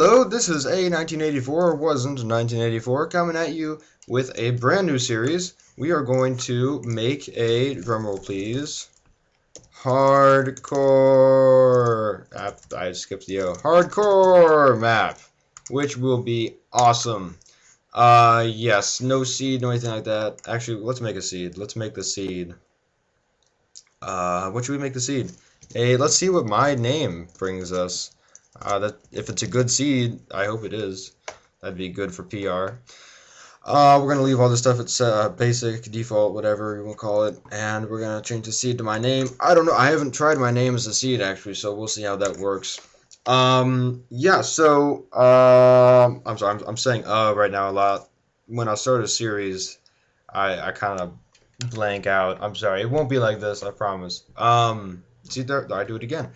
Hello, this is A1984, or wasn't 1984, coming at you with a brand new series. We are going to make a, drumroll please, hardcore, I skipped the O, hardcore map, which will be awesome. Yes, no seed, no anything like that. Actually, let's make a seed. Let's make the seed. What should we make the seed? Hey, let's see what my name brings us. That if it's a good seed, I hope it is. That'd be good for PR. We're gonna leave all this stuff at basic, default, whatever you want to call it, and we're gonna change the seed to my name. I don't know. I haven't tried my name as a seed actually, so we'll see how that works. Yeah. So, I'm sorry. I'm saying right now a lot. When I start a series, I kind of blank out. I'm sorry. It won't be like this. I promise. See there, I do it again.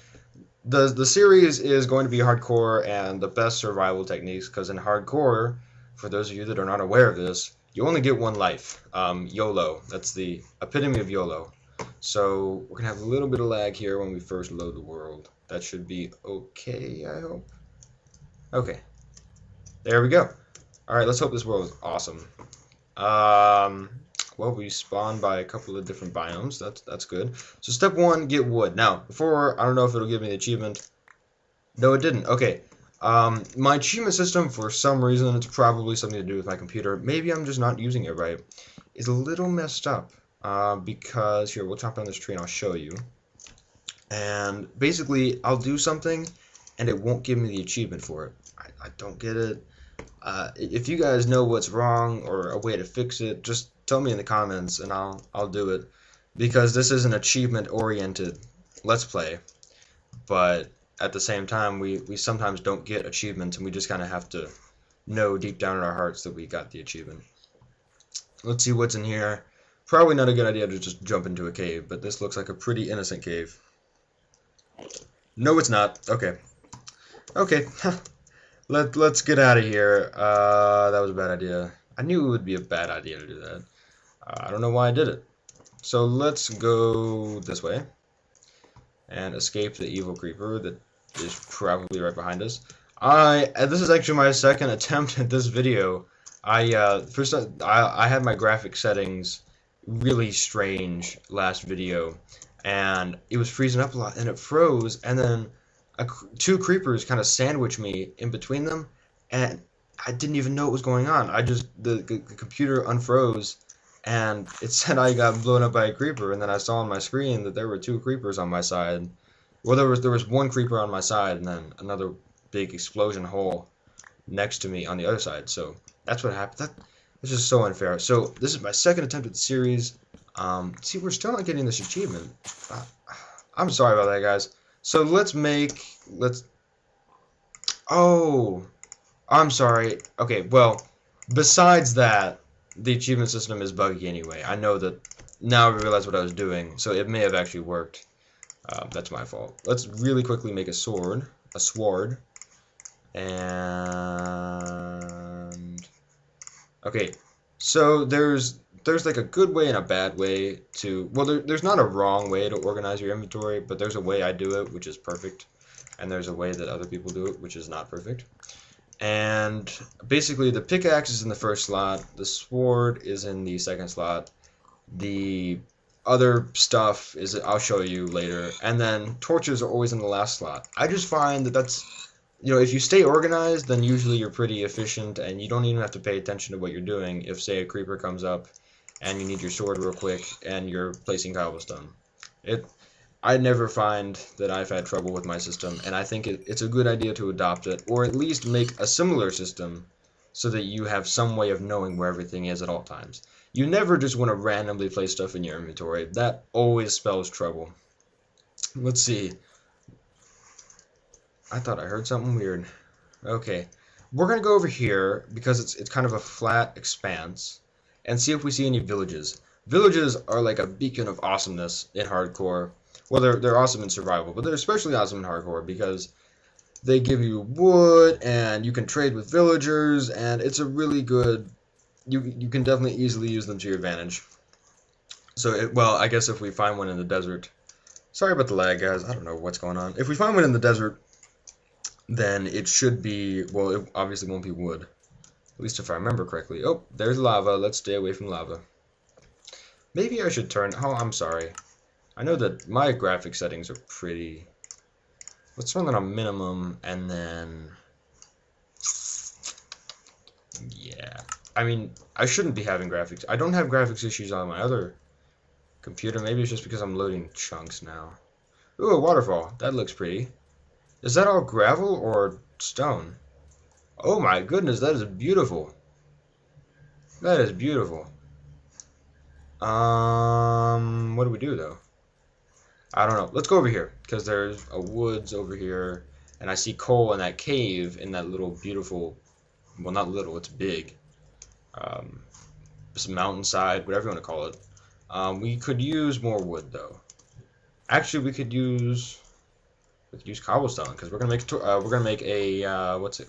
The series is going to be hardcore and the best survival techniques, because in hardcore, for those of you that are not aware of this, you only get one life. YOLO. That's the epitome of YOLO. So we're gonna have a little bit of lag here when we first load the world. That should be okay, I hope. Okay, there we go. All right, let's hope this world is awesome. Well, we spawned by a couple of different biomes. That's good. So step one, get wood. Now, before, I don't know if it'll give me the achievement. No, it didn't. Okay. My achievement system, for some reason, it's probably something to do with my computer. Maybe I'm just not using it right. Is a little messed up. Because, here, we'll chop down this tree and I'll show you. And basically, I'll do something and it won't give me the achievement for it. I don't get it. If you guys know what's wrong or a way to fix it, just tell me in the comments and I'll do it, because this is an achievement oriented let's play, but at the same time we sometimes don't get achievements and we just kind of have to know deep down in our hearts that we got the achievement. Let's see what's in here. Probably not a good idea to just jump into a cave, but this looks like a pretty innocent cave. No, it's not. Okay. Let's get out of here. That was a bad idea. I knew it would be a bad idea to do that. I don't know why I did it. So let's go this way and escape the evil creeper that is probably right behind us. This is actually my second attempt at this video. First I had my graphic settings really strange last video, and it was freezing up a lot, and it froze, and then two creepers kind of sandwiched me in between them, and I didn't even know what was going on. The computer unfroze, and it said I got blown up by a creeper, and then I saw on my screen that there were two creepers on my side. Well, there was one creeper on my side, and then another big explosion hole next to me on the other side. So that's what happened. That's just so unfair. So this is my second attempt at the series. See, we're still not getting this achievement. I'm sorry about that, guys. So oh, I'm sorry. Okay, well, besides that, the achievement system is buggy anyway. I know that now. I realize what I was doing, so it may have actually worked. That's my fault. Let's really quickly make a sword, and okay. So there's like a good way and a bad way to, well, there's not a wrong way to organize your inventory, but there's a way I do it which is perfect, and there's a way that other people do it which is not perfect. And basically the pickaxe is in the first slot, the sword is in the second slot, the other stuff is, I'll show you later, and then torches are always in the last slot. I just find that that's, if you stay organized, then usually you're pretty efficient, and you don't even have to pay attention to what you're doing if, say, a creeper comes up and you need your sword real quick and you're placing cobblestone. I never find that I've had trouble with my system, and I think it's a good idea to adopt it, or at least make a similar system so that you have some way of knowing where everything is at all times. You never just want to randomly place stuff in your inventory. That always spells trouble. Let's see. I thought I heard something weird. Okay. We're going to go over here because it's kind of a flat expanse and see if we see any villages. Villages are like a beacon of awesomeness in hardcore. Well, they're awesome in survival, but they're especially awesome in hardcore because they give you wood and you can trade with villagers, and it's a really good, you can definitely easily use them to your advantage. So, well, I guess if we find one in the desert, sorry about the lag, guys, I don't know what's going on. If we find one in the desert, then it should be, well, it obviously won't be wood. At least if I remember correctly. Oh, there's lava. Let's stay away from lava. Maybe I should turn, oh, I'm sorry. I know that my graphic settings are pretty, let's run that on minimum, and then, yeah. I mean, I shouldn't be having graphics. I don't have graphics issues on my other computer. Maybe it's just because I'm loading chunks now. Ooh, a waterfall. That looks pretty. Is that all gravel or stone? Oh my goodness, that is beautiful. That is beautiful. What do we do though? I don't know. Let's go over here because there's a woods over here, and I see coal in that cave in that little beautiful. Well, not little. It's big. Um, this mountainside, whatever you want to call it. We could use more wood though. Actually, we could use cobblestone because we're gonna make a what's it?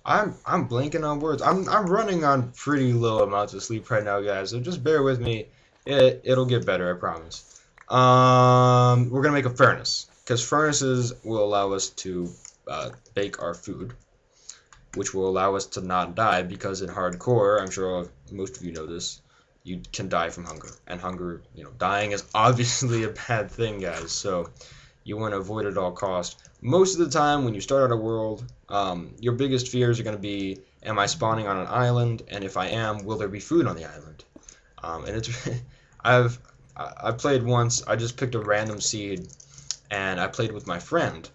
I'm blanking on words. I'm running on pretty low amounts of sleep right now, guys. So just bear with me. It'll get better, I promise. We're gonna make a furnace because furnaces will allow us to bake our food, which will allow us to not die because in hardcore, I'm sure most of you know this, you can die from hunger, and hunger, dying is obviously a bad thing, guys. So you want to avoid it at all costs. Most of the time, when you start out a world, your biggest fears are going to be, am I spawning on an island? And if I am, will there be food on the island? And it's, I played once. I just picked a random seed, and I played with my friend,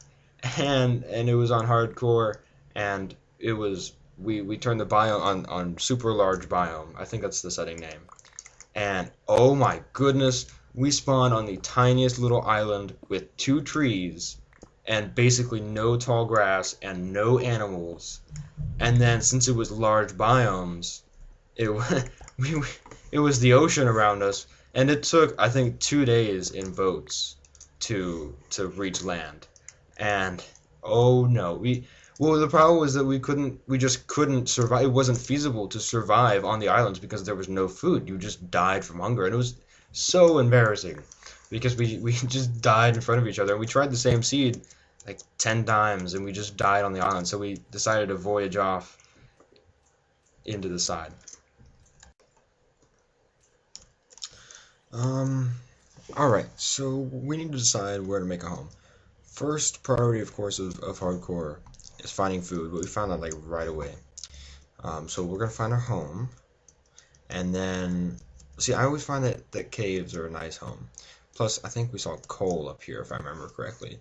and it was on hardcore, and it was we turned the biome on super large biome. I think that's the setting name. And oh my goodness, we spawned on the tiniest little island with 2 trees and basically no tall grass and no animals. And then since it was large biomes, it it was the ocean around us, and it took I think 2 days in boats to reach land. And oh no, well, the problem was that we just couldn't survive. It wasn't feasible to survive on the islands because there was no food. You just died from hunger, and it was so embarrassing because we just died in front of each other. And we tried the same seed like 10 times, and we just died on the island. So we decided to voyage off into the side. All right. So we need to decide where to make a home. First priority, of course, of hardcore is finding food, but we found that like right away. So we're gonna find our home, and then see. I always find that caves are a nice home. Plus, I think we saw coal up here if I remember correctly.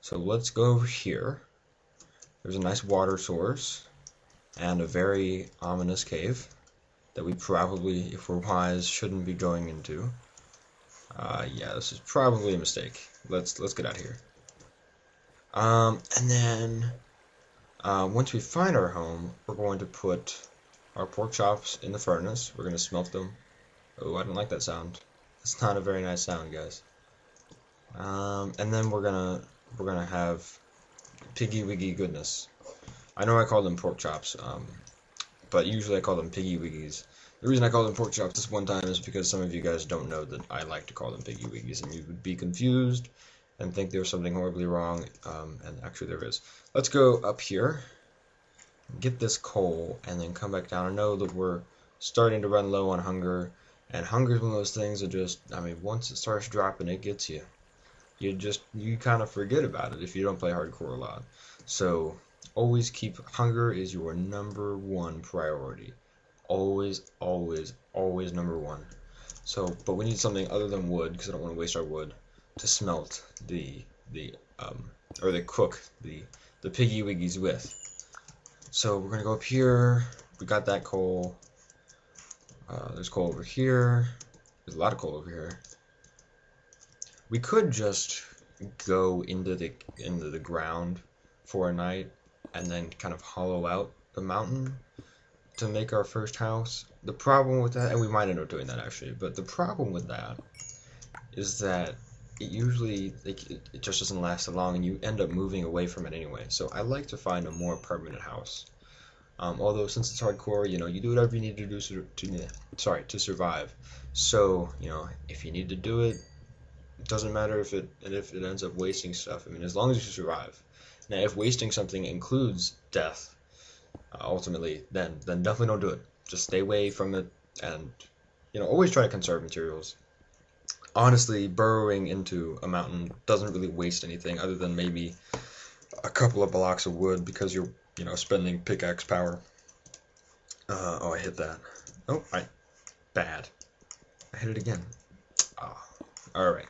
So let's go over here. There's a nice water source and a very ominous cave that we probably, if we're wise, shouldn't be going into. Yeah, this is probably a mistake. Let's get out of here. And then once we find our home, we're going to put our pork chops in the furnace. We're going to smelt them. Oh, I don't like that sound. It's not a very nice sound, guys. And then we're gonna have piggy wiggy goodness. I know I call them pork chops, but usually I call them piggy wiggies. The reason I call them pork chops this one time is because some of you guys don't know that I like to call them piggy wiggies, and you would be confused and think there's something horribly wrong, and actually there is. Let's go up here, get this coal, and then come back down. I know that we're starting to run low on hunger, and hunger is one of those things that just, I mean, once it starts dropping, it gets you. You kind of forget about it if you don't play hardcore a lot. So always keep, hunger is your #1 priority. Always, always, always #1. So, but we need something other than wood, because I don't want to waste our wood, to smelt or cook the piggy wiggies with. So we're gonna go up here. We got that coal. There's coal over here. There's a lot of coal over here. We could just go into the ground for a night and then kind of hollow out the mountain to make our first house. The problem with that, and we might end up doing that actually, but the problem with that is that it usually it just doesn't last that long, and you end up moving away from it anyway. So I like to find a more permanent house. Although since it's hardcore, you do whatever you need to do to survive. So if you need to do it, it doesn't matter if it ends up wasting stuff. I mean, as long as you survive. Now, if wasting something includes death, ultimately, then definitely don't do it. Just stay away from it, and always try to conserve materials. Honestly, burrowing into a mountain doesn't really waste anything other than maybe a couple of blocks of wood because you're spending pickaxe power. Oh, I hit that. Oh, bad. I hit it again. Oh, all right.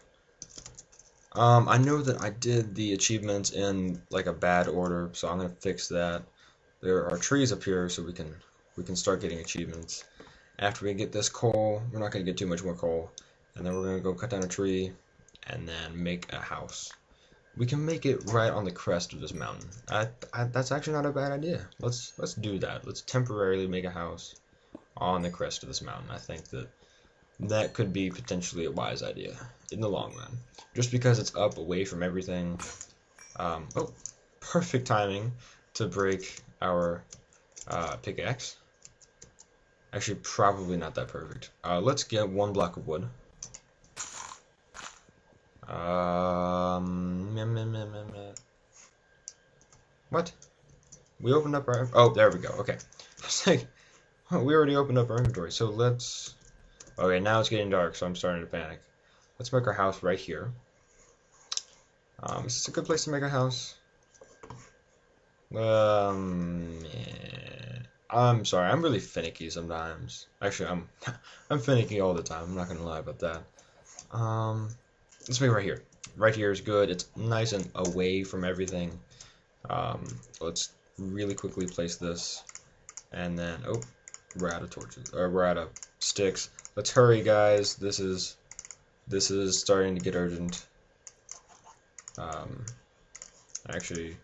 I know that I did the achievements in like a bad order, so I'm gonna fix that. There are trees up here, so we can start getting achievements. After we get this coal, we're not gonna get too much more coal, and then we're gonna go cut down a tree, and then make a house. We can make it right on the crest of this mountain. That's actually not a bad idea. Let's do that. Let's temporarily make a house on the crest of this mountain. I think that could be potentially a wise idea in the long run. Just because it's up away from everything. Oh, perfect timing to break our pickaxe. Actually, probably not that perfect. Let's get 1 block of wood. What? We opened up our... Oh, there we go. Okay. I was like, oh, we already opened up our inventory. So let's... Okay, now it's getting dark, so I'm starting to panic. Let's make our house right here. Is this a good place to make a house? Yeah. I'm sorry, I'm really finicky sometimes. Actually, I'm finicky all the time. I'm not gonna lie about that. Let's make it right here. Right here is good. It's nice and away from everything. Let's really quickly place this, and then we're out of torches, or we're out of sticks. Let's hurry, guys. This is starting to get urgent. Actually,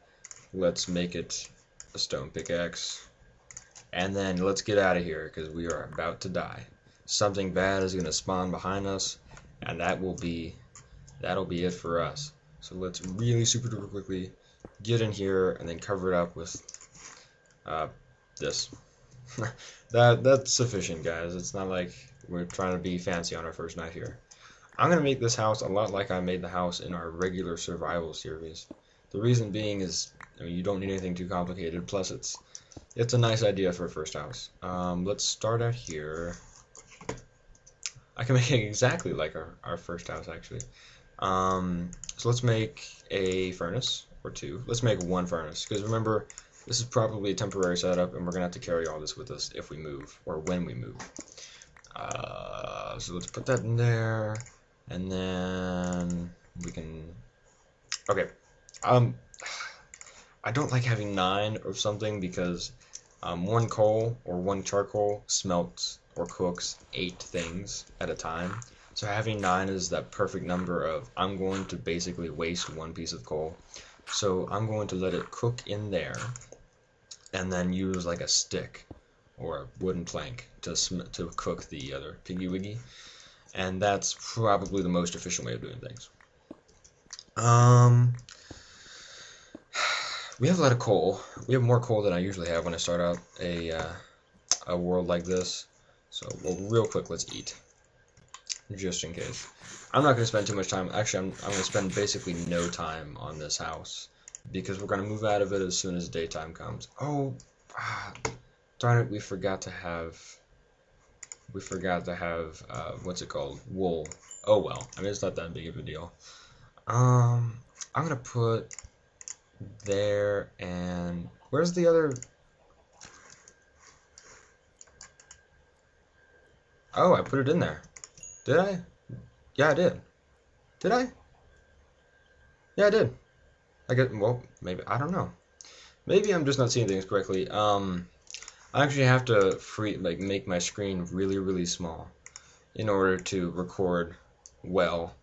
let's make it a stone pickaxe. And then let's get out of here because we are about to die. Something bad is going to spawn behind us, and that'll be it for us. So let's really super duper quickly get in here and then cover it up with this. That's sufficient, guys. It's not like we're trying to be fancy on our first night here. I'm going to make this house a lot like I made the house in our regular survival series. The reason being is, you don't need anything too complicated, plus it's a nice idea for a first house. Let's start out here. I can make it exactly like our first house, actually. So let's make a furnace, or 2. Let's make 1 furnace, because remember, this is probably a temporary setup, and we're going to have to carry all this with us if we move, or when we move. So let's put that in there, and then we can... Okay. I don't like having 9 of something because 1 coal or 1 charcoal smelts or cooks 8 things at a time. So having 9 is that perfect number of I'm going to basically waste 1 piece of coal. So I'm going to let it cook in there and then use like a stick or a wooden plank to cook the other piggy wiggy. And that's probably the most efficient way of doing things. We have a lot of coal. We have more coal than I usually have when I start out a world like this. So, well, real quick, let's eat, just in case. I'm not going to spend too much time. Actually, I'm going to spend basically no time on this house because we're going to move out of it as soon as daytime comes. Oh, darn it! We forgot to have what's it called? Wool. Oh well. I mean, it's not that big of a deal. I'm gonna put there, and where's the other? Oh, I put it in there. Did I? Yeah, I did. Did I? Yeah, I did. Well, maybe, I don't know. Maybe I'm just not seeing things correctly. I actually have to make my screen really, really small in order to record well.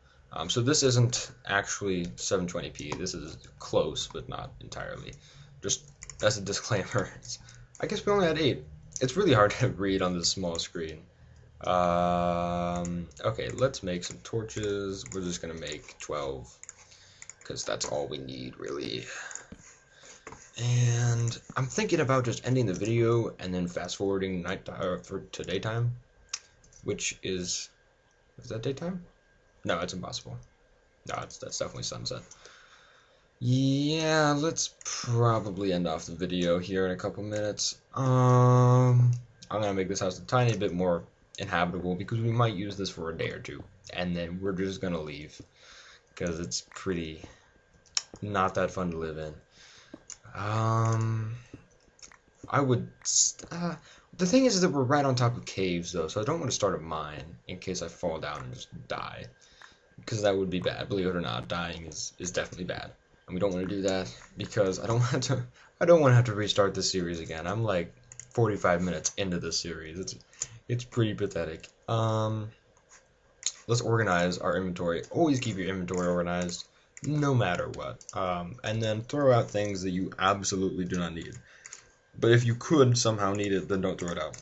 So this isn't actually 720p. This is close, but not entirely. Just as a disclaimer, I guess we only had 8. It's really hard to read on this small screen. Okay, let's make some torches. We're just gonna make 12, because that's all we need, really. And I'm thinking about just ending the video and then fast forwarding to daytime, which is that daytime? No, it's impossible. No, that's definitely sunset. Yeah, let's probably end off the video here in a couple minutes. I'm gonna make this house a tiny bit more inhabitable because we might use this for a day or two, and then we're just gonna leave because it's pretty not that fun to live in. Um, I would. The thing is that we're right on top of caves though, so I don't want to start a mine in case I fall down and just die, because that would be bad. Believe it or not, dying is definitely bad, and we don't want to do that because I don't want to have to restart this series again. I'm like 45 minutes into this series. It's pretty pathetic. Let's organize our inventory. Always keep your inventory organized, no matter what. And then throw out things that you absolutely do not need. But if you could somehow need it, then don't throw it out.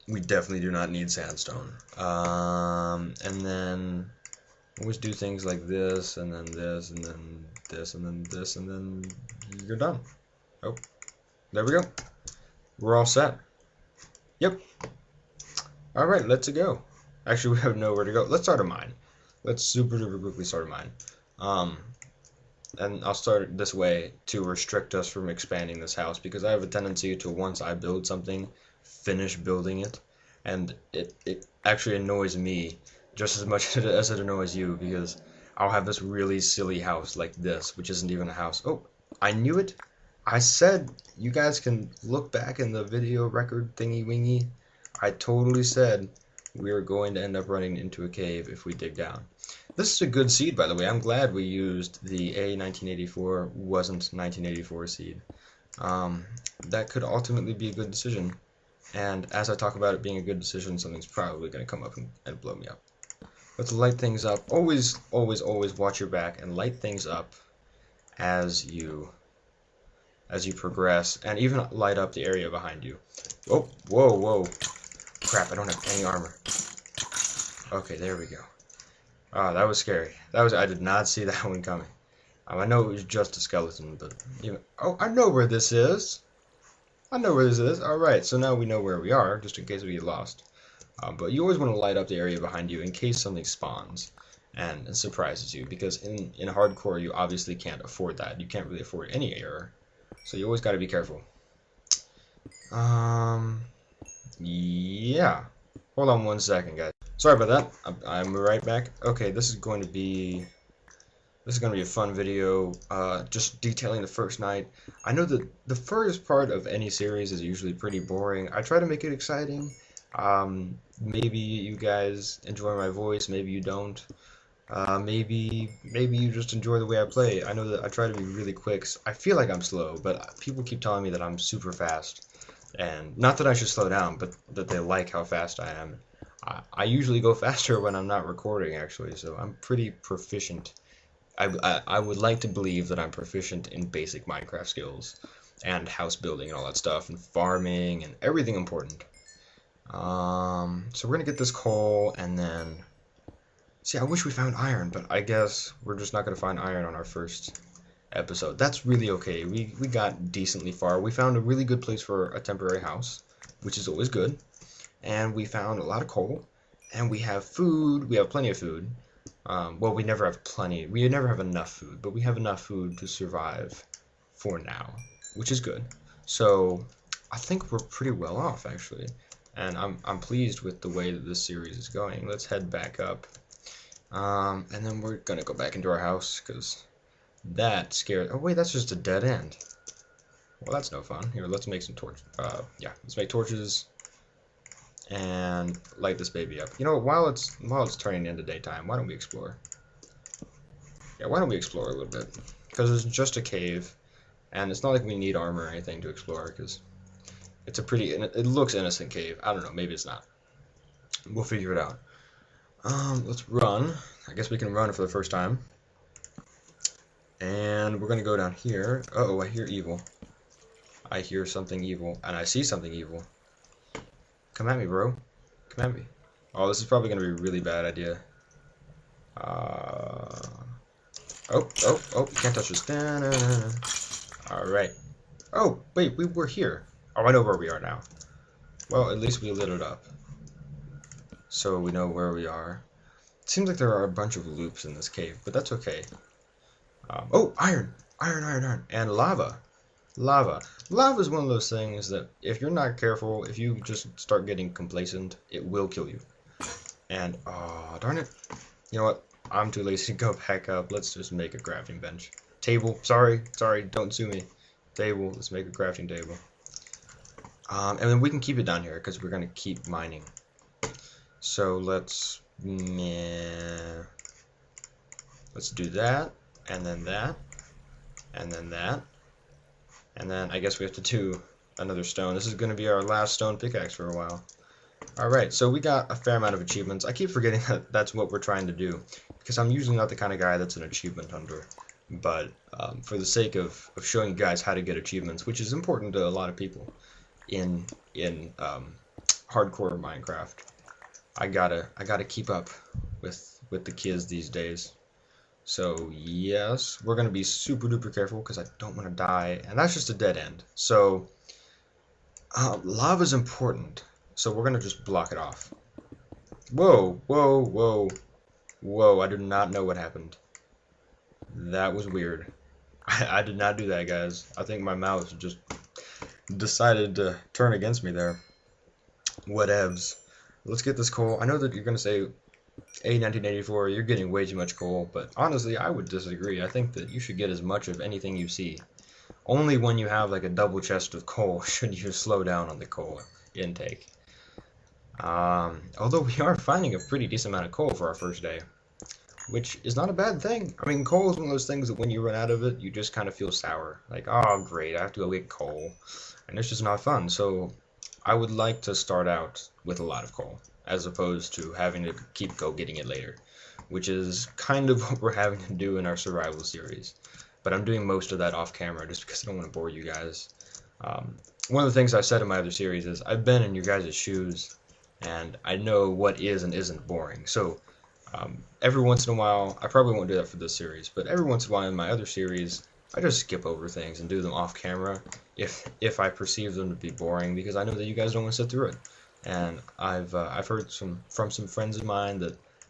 We definitely do not need sandstone. And then always do things like this, and then this, and then this, and then this, and then you're done. Oh, there we go. We're all set. Yep. All right, let's go. Actually, we have nowhere to go. Let's start a mine. Let's super duper quickly start a mine. And I'll start it this way to restrict us from expanding this house because I have a tendency to, once I build something, finish building it, and it actually annoys me just as much as it annoys you because I'll have this really silly house like this, which isn't even a house. Oh, I knew it. I said you guys can look back in the video record thingy wingy. I totally said we are going to end up running into a cave if we dig down. This is a good seed, by the way. I'm glad we used the A1984 wasn't 1984 seed. That could ultimately be a good decision. And as I talk about it being a good decision, something's probably going to come up and blow me up. Let's light things up. Always, always, always watch your back and light things up as you progress, and even light up the area behind you. Oh, whoa, whoa. Crap, I don't have any armor. Okay, there we go. Oh, that was scary. I did not see that one coming. I know it was just a skeleton, but even, oh, I know where this is. I know where this is. All right, so now we know where we are, just in case we get lost. But you always want to light up the area behind you in case something spawns and surprises you, because in hardcore you obviously can't afford that. You can't really afford any error, so you always got to be careful. Yeah. Hold on 1 second, guys. Sorry about that. I'm right back. Okay, this is going to be a fun video, just detailing the first night. I know that the first part of any series is usually pretty boring. I try to make it exciting. Maybe you guys enjoy my voice, maybe you don't. Maybe you just enjoy the way I play. I know that I try to be really quick. I feel like I'm slow, but people keep telling me that I'm super fast. And not that I should slow down, but that they like how fast I am. I usually go faster when I'm not recording, actually, so I'm pretty proficient. I would like to believe that I'm proficient in basic Minecraft skills, and house building and all that stuff, and farming, and everything important. So we're gonna get this coal, and then... See, I wish we found iron, but I guess we're just not gonna find iron on our first episode. That's really okay. We got decently far. We found a really good place for a temporary house, which is always good. And we found a lot of coal, and we have food. We have plenty of food. Well, we never have plenty. We never have enough food, but we have enough food to survive for now, which is good. So I think we're pretty well off, actually, and I'm pleased with the way that this series is going. Let's head back up, and then we're gonna go back into our house because that scared. Oh wait, that's just a dead end. Well, that's no fun. Here, let's make some torches. Yeah, let's make torches and light this baby up. You know, while it's turning into daytime, why don't we explore? Yeah, why don't we explore a little bit? Because it's just a cave, and it's not like we need armor or anything to explore. Because it's a pretty, it looks innocent cave. I don't know, maybe it's not. We'll figure it out. Let's run. I guess we can run for the first time. And we're gonna go down here. Uh-oh, I hear evil. I hear something evil, and I see something evil. Come at me, bro. Come at me. Oh, this is probably gonna be a really bad idea. Oh, you can't touch this. Alright. Oh, wait, we were here. Oh, I know where we are now. Well, at least we lit it up. So we know where we are. It seems like there are a bunch of loops in this cave, but that's okay. Oh, iron! Iron, iron, iron. And lava. Lava. Lava is one of those things that if you're not careful, if you just start getting complacent, it will kill you. And, oh, darn it. You know what? I'm too lazy to go back up. Let's just make a crafting bench. Table. Sorry, don't sue me. Table. Let's make a crafting table. And then we can keep it down here because we're going to keep mining. So let's do that, and then that, and then that, and then I guess we have to do another stone. This is going to be our last stone pickaxe for a while. Alright, so we got a fair amount of achievements. I keep forgetting that that's what we're trying to do, because I'm usually not the kind of guy that's an achievement hunter. But for the sake of showing you guys how to get achievements, which is important to a lot of people in hardcore Minecraft, I gotta keep up with the kids these days. So yes, we're gonna be super duper careful because I don't want to die, and that's just a dead end. So lava is important, so we're gonna just block it off. Whoa, whoa, whoa, whoa! I did not know what happened. That was weird. I did not do that, guys. I think my mouse just decided to turn against me there. Whatevs. Let's get this coal. I know that you're gonna say, "Hey, 1984, you're getting way too much coal," but honestly, I would disagree. I think that you should get as much of anything you see. Only when you have like a double chest of coal should you slow down on the coal intake. Although we are finding a pretty decent amount of coal for our first day, which is not a bad thing. I mean, coal is one of those things that when you run out of it, you just kind of feel sour. Like, oh great, I have to go get coal, and it's just not fun. So I would like to start out with a lot of coal, as opposed to having to keep getting it later, which is kind of what we're having to do in our survival series. But I'm doing most of that off camera just because I don't want to bore you guys. One of the things I said in my other series is I've been in your guys' shoes, and I know what is and isn't boring. So every once in a while, I probably won't do that for this series, but every once in a while in my other series, I just skip over things and do them off camera if I perceive them to be boring, because I know that you guys don't want to sit through it. And I've heard from some friends of mine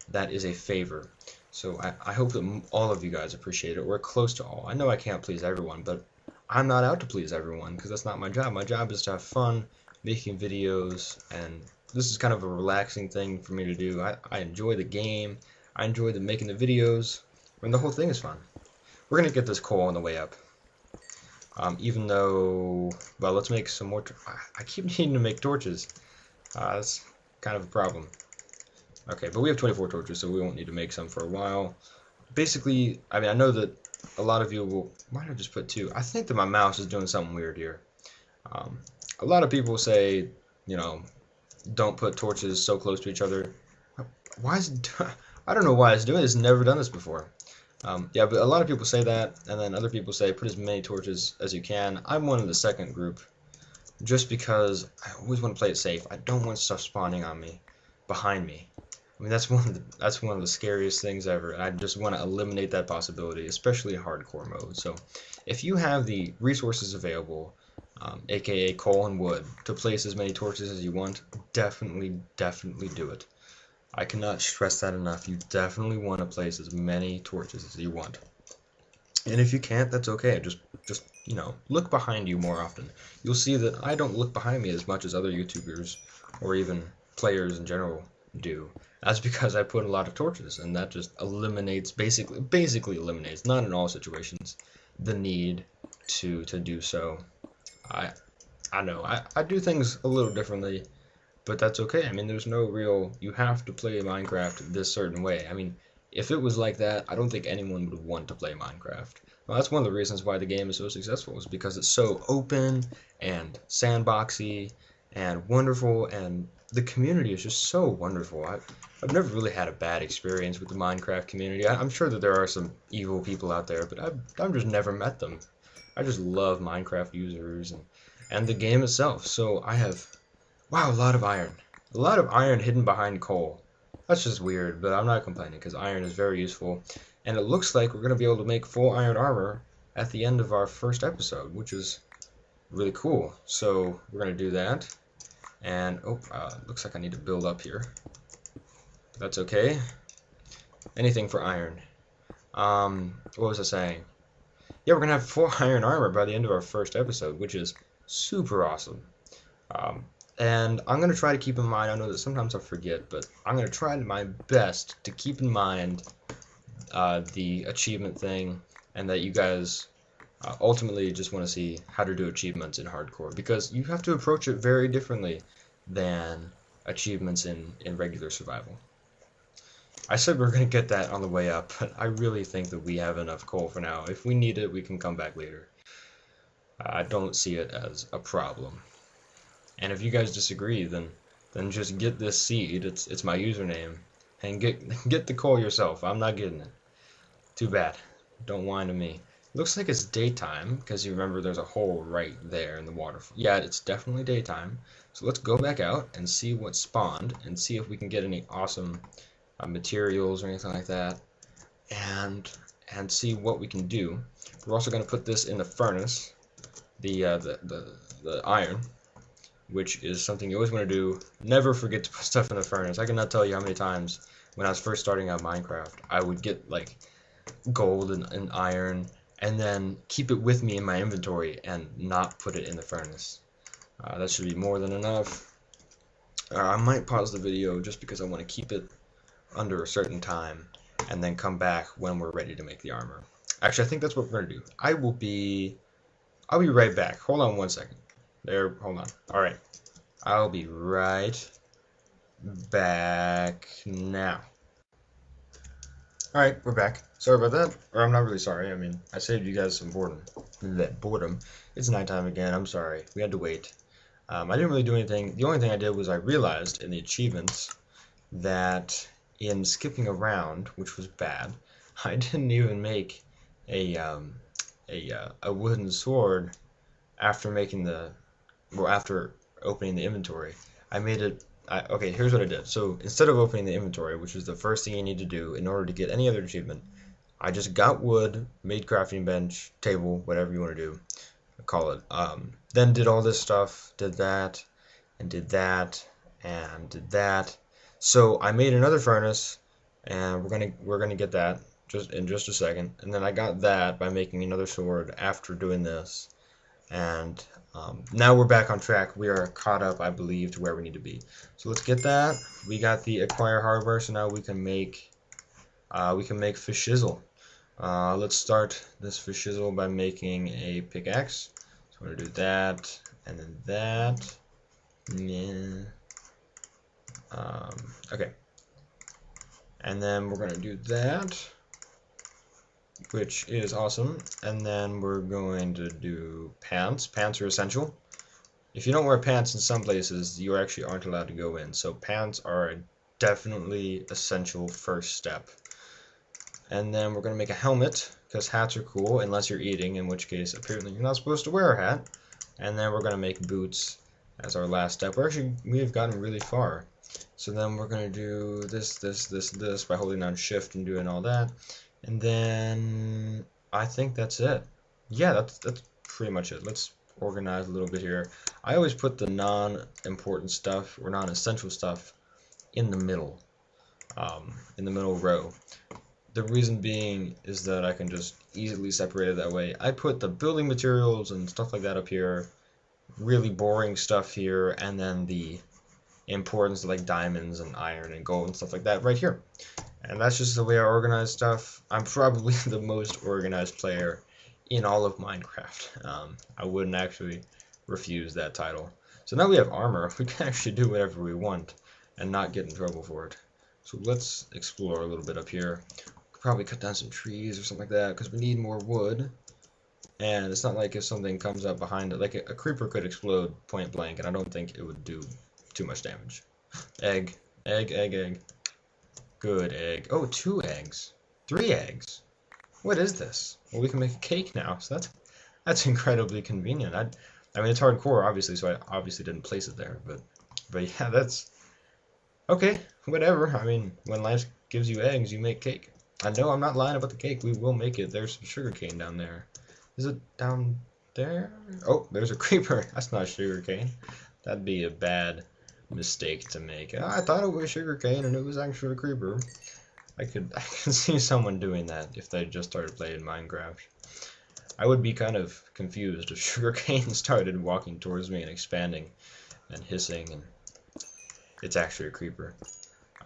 that is a favor. So I hope that all of you guys appreciate it. We're close to all. I know I can't please everyone, but I'm not out to please everyone because that's not my job. My job is to have fun making videos, and this is kind of a relaxing thing for me to do. I enjoy the game. I enjoy making the videos, and the whole thing is fun. We're going to get this coal on the way up. Even though, well, let's make some more. I keep needing to make torches. That's kind of a problem. Okay, but we have 24 torches, so we won't need to make some for a while. Basically, I mean, I know that a lot of you will... Why did I just put 2? I think that my mouse is doing something weird here. A lot of people say, you know, don't put torches so close to each other. Why is it... I don't know why it's doing this. It's never done this before. Yeah, but a lot of people say that, and then other people say put as many torches as you can. I'm one of the second group, just because I always want to play it safe. I don't want stuff spawning on me, behind me. I mean, that's one of the scariest things ever, and I just want to eliminate that possibility, especially in hardcore mode. So, if you have the resources available, aka coal and wood, to place as many torches as you want, definitely do it. I cannot stress that enough. You definitely want to place as many torches as you want. And if you can't, that's okay. Just you know, look behind you more often. You'll see that I don't look behind me as much as other YouTubers or even players in general do. That's because I put a lot of torches, and that just eliminates, basically eliminates, not in all situations, the need to do so. I know I do things a little differently, but that's okay. I mean, there's no real, you have to play Minecraft this certain way. I mean, if it was like that, I don't think anyone would want to play Minecraft. Well, that's one of the reasons why the game is so successful, is because it's so open and sandboxy and wonderful, and the community is just so wonderful. I've never really had a bad experience with the Minecraft community. I'm sure that there are some evil people out there, but I've just never met them. I just love Minecraft users and the game itself. So I have, wow, a lot of iron. A lot of iron hidden behind coal. That's just weird, but I'm not complaining because iron is very useful. And it looks like we're going to be able to make full iron armor at the end of our first episode, which is really cool. So we're going to do that. And, looks like I need to build up here. That's okay. Anything for iron. What was I saying? Yeah, we're gonna have 4 iron armor by the end of our first episode, which is super awesome. Um, and I'm gonna try to keep in mind. I know that sometimes I forget, but I'm gonna try my best to keep in mind the achievement thing, and that you guys ultimately just want to see how to do achievements in hardcore, because you have to approach it very differently than achievements in regular survival. I said we're going to get that on the way up, but I really think that we have enough coal for now. If we need it, we can come back later. I don't see it as a problem. And if you guys disagree, then just get this seed. It's my username, and get the coal yourself. I'm not getting it. Too bad. Don't whine to me. Looks like it's daytime, because you remember there's a hole right there in the waterfall. Yeah, it's definitely daytime. So let's go back out and see what spawned, and see if we can get any awesome materials or anything like that, and see what we can do. We're also going to put this in the furnace, the iron, which is something you always want to do. Never forget to put stuff in the furnace. I cannot tell you how many times when I was first starting out Minecraft, I would get like gold and iron, and then keep it with me in my inventory and not put it in the furnace. That should be more than enough. I might pause the video just because I want to keep it under a certain time, and then come back when we're ready to make the armor. Actually, I think that's what we're gonna do. I'll be right back. Hold on one second. There, hold on. Alright. I'll be right back now. Alright, we're back. Sorry about that. Or I'm not really sorry. I mean, I saved you guys some boredom. It's nighttime again. I'm sorry. We had to wait. I didn't really do anything. The only thing I did was I realized in the achievements that in skipping around, which was bad, I didn't even make a wooden sword after after opening the inventory. I made it. Okay, here's what I did. So instead of opening the inventory, which is the first thing you need to do in order to get any other achievement, I just got wood, made crafting bench, table, whatever you want to do, call it. Then did all this stuff, did that, and did that, and did that. So I made another furnace, and we're gonna get that just in just a second. And then I got that by making another sword after doing this. And now we're back on track. We are caught up, I believe, to where we need to be. So let's get that. We got the acquire hardware, so now we can make fish shizzle. Let's start this fish shizzle by making a pickaxe. So we're gonna do that, and then that. Yeah. Okay. And then we're gonna do that, which is awesome. And then we're going to do pants. Pants are essential. If you don't wear pants in some places, you actually aren't allowed to go in. So pants are a definitely essential first step. And then we're going to make a helmet, because hats are cool, unless you're eating, in which case apparently you're not supposed to wear a hat. And then we're going to make boots as our last step. We have gotten really far. So then we're going to do this by holding down shift and doing all that. And then I think that's it. Yeah, that's pretty much it. Let's organize a little bit here. I always put the non-important stuff or non-essential stuff in the middle row. The reason being is that I can just easily separate it that way. I put the building materials and stuff like that up here, really boring stuff here, and then the importance like diamonds and iron and gold and stuff like that right here. And that's just the way I organize stuff. I'm probably the most organized player in all of Minecraft. I wouldn't actually refuse that title. So now we have armor. We can actually do whatever we want and not get in trouble for it. So let's explore a little bit up here. Probably cut down some trees or something like that, because we need more wood. And it's not like if something comes up behind it, like a creeper could explode point blank, and I don't think it would do too much damage. Egg. Good egg. Oh, 2 eggs. 3 eggs. What is this? Well, we can make a cake now, so that's incredibly convenient. I mean, it's hardcore, obviously, so I obviously didn't place it there, but yeah, that's okay. Whatever. I mean, when life gives you eggs, you make cake. I know I'm not lying about the cake. We will make it. There's some sugarcane down there. Is it down there? Oh, there's a creeper. That's not sugarcane. That'd be a bad mistake to make. I thought it was sugarcane and it was actually a creeper. I can see someone doing that if they just started playing Minecraft. I would be kind of confused if Sugarcane started walking towards me and expanding and hissing, and it's actually a creeper.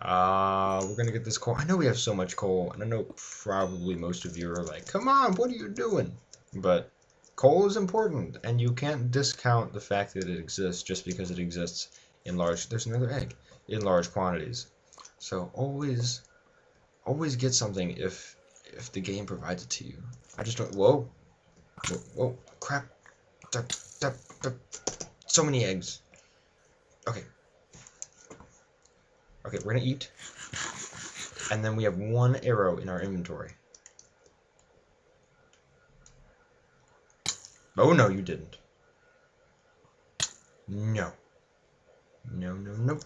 We're gonna get this coal. I know we have so much coal, and I know probably most of you are like, come on, what are you doing? But coal is important, and you can't discount the fact that it exists just because it exists in large, there's another egg, in large quantities. So always get something if the game provides it to you. I just don't, whoa, whoa, crap, so many eggs. Okay, we're gonna eat, and then we have one arrow in our inventory. Oh no, you didn't. No. No.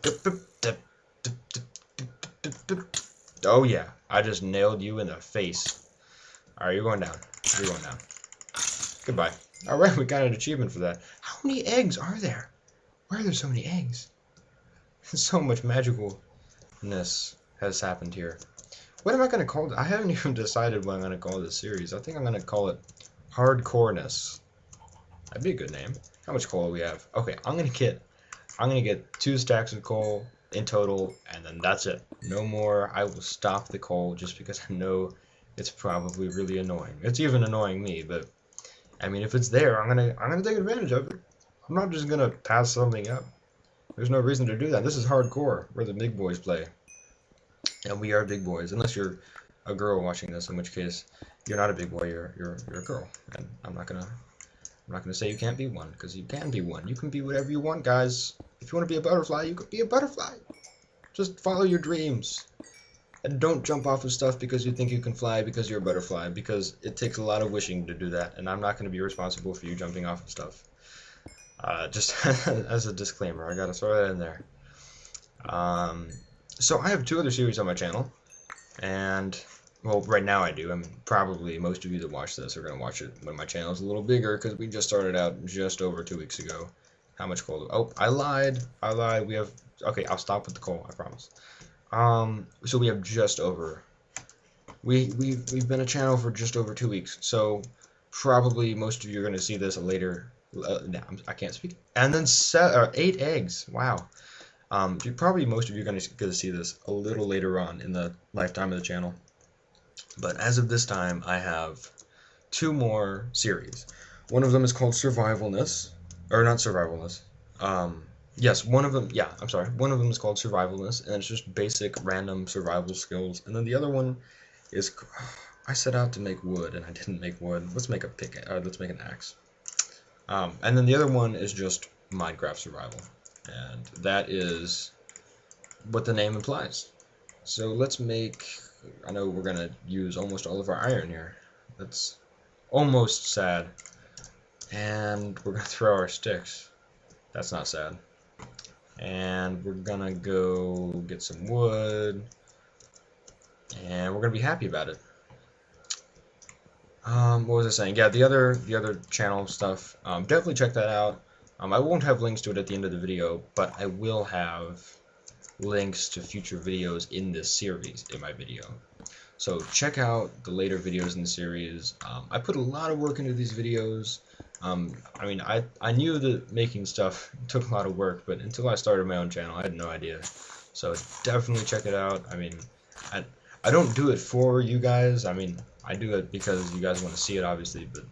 Oh yeah, I just nailed you in the face. Alright, you're going down. You're going down. Goodbye. Alright, we got an achievement for that. How many eggs are there? Why are there so many eggs? So much magicalness has happened here. What am I going to call it? I haven't even decided what I'm going to call this series. I think I'm going to call it Hardcoreness. That'd be a good name. How much coal do we have? Okay, I'm gonna get 2 stacks of coal in total, and then that's it. No more. I will stop the coal just because I know it's probably really annoying. It's even annoying me, but I mean, if it's there, I'm gonna take advantage of it. I'm not just gonna pass something up. There's no reason to do that. This is hardcore, where the big boys play, and we are big boys. Unless you're a girl watching this, in which case you're not a big boy. You're a girl, and I'm not gonna say you can't be one, because you can be one. You can be whatever you want, guys. If you want to be a butterfly, you can be a butterfly. Just follow your dreams. And don't jump off of stuff because you think you can fly because you're a butterfly, because it takes a lot of wishing to do that, and I'm not going to be responsible for you jumping off of stuff. Just as a disclaimer, I gotta throw that in there. So I have 2 other series on my channel, and well, right now I do. I mean, probably most of you that watch this are going to watch it when my channel is a little bigger, because we just started out just over 2 weeks ago. How much coal? Oh, I lied. We have... Okay, I'll stop with the coal, I promise. So we have just over... We've been a channel for just over 2 weeks, so probably most of you are going to see this later. No, I can't speak. And then 8 eggs. Wow. Probably most of you are going to see this a little later on in the lifetime of the channel. But as of this time, I have 2 more series. One of them is called Survivalness, or not Survivalness. Yes, one of them. Yeah, I'm sorry. One of them is called Survivalness, and it's just basic random survival skills. And then the other one is, I set out to make wood, and I didn't make wood. Let's make a let's make an axe. And then the other one is just Minecraft survival, and that is what the name implies. So let's make... I know we're gonna use almost all of our iron here. That's almost sad. And we're gonna throw our sticks. That's not sad. And we're gonna go get some wood. And we're gonna be happy about it. What was I saying? Yeah, the other channel stuff. Definitely check that out. I won't have links to it at the end of the video, but I will have links to future videos in this series in my video. So check out the later videos in the series. I put a lot of work into these videos. I mean, I knew that making stuff took a lot of work, but until I started my own channel, I had no idea. So definitely check it out. I mean, I don't do it for you guys. I mean, I do it because you guys want to see it, obviously, but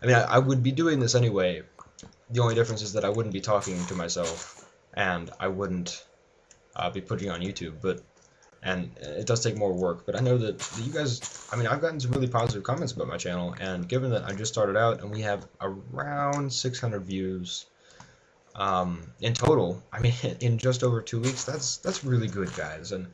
I mean, I would be doing this anyway. The only difference is that I wouldn't be talking to myself, and I wouldn't be putting it on YouTube, and it does take more work, but I know that you guys, I mean, I've gotten some really positive comments about my channel, and given that I just started out and we have around 600 views in total, I mean, in just over 2 weeks, that's really good, guys, and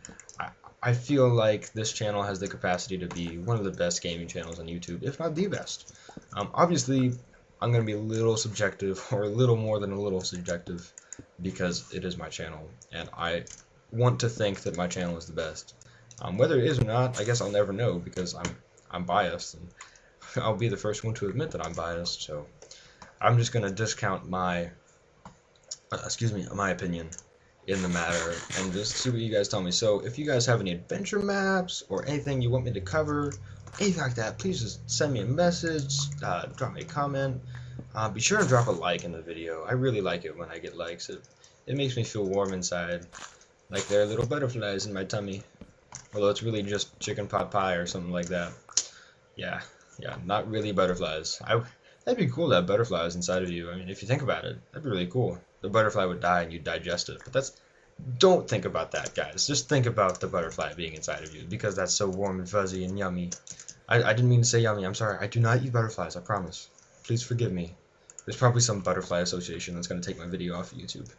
I feel like this channel has the capacity to be one of the best gaming channels on YouTube, if not the best. Obviously, I'm going to be a little subjective, or a little more than a little subjective, because it is my channel, and I want to think that my channel is the best. Whether it is or not, I guess I'll never know, because I'm biased, and I'll be the first one to admit that I'm biased, so I'm just going to discount my, my opinion in the matter and just see what you guys tell me. So if you guys have any adventure maps or anything you want me to cover, anything like that, please just send me a message, drop me a comment. Be sure to drop a like in the video. I really like it when I get likes. It makes me feel warm inside, like there are little butterflies in my tummy. Although it's really just chicken pot pie or something like that. Yeah, not really butterflies. That'd be cool to have butterflies inside of you. I mean, if you think about it, that'd be really cool. The butterfly would die and you'd digest it. But don't think about that, guys. Just think about the butterfly being inside of you, because that's so warm and fuzzy and yummy. I didn't mean to say yummy. I'm sorry. I do not eat butterflies, I promise. Please forgive me. There's probably some butterfly association that's going to take my video off of YouTube.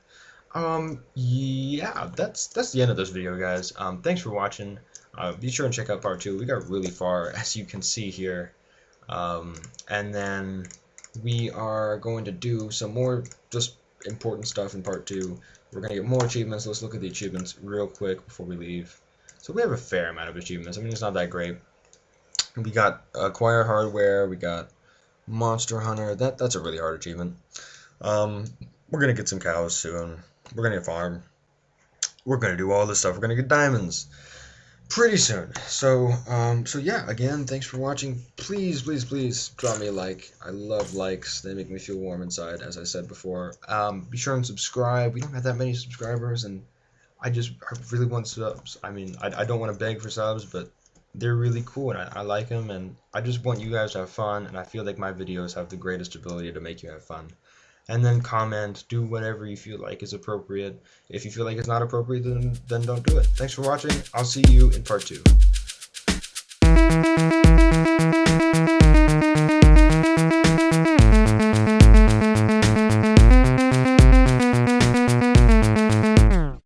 Yeah, that's the end of this video, guys. Thanks for watching. Be sure and check out part 2. We got really far, as you can see here. And then we are going to do some more just important stuff in part 2. We're going to get more achievements. Let's look at the achievements real quick before we leave. So we have a fair amount of achievements. I mean, it's not that great. We got acquire hardware. We got monster hunter. That's a really hard achievement. We're going to get some cows soon. We're going to farm. We're going to do all this stuff. We're going to get diamonds pretty soon. So yeah, again, thanks for watching. Please drop me a like. I love likes. They make me feel warm inside, as I said before. Be sure and subscribe. We don't have that many subscribers, and I really want subs. I mean, I don't want to beg for subs, but they're really cool, and I like them, and I just want you guys to have fun, and I feel like my videos have the greatest ability to make you have fun. And then comment, do whatever you feel like is appropriate. If you feel like it's not appropriate, then don't do it. Thanks for watching. I'll see you in part 2.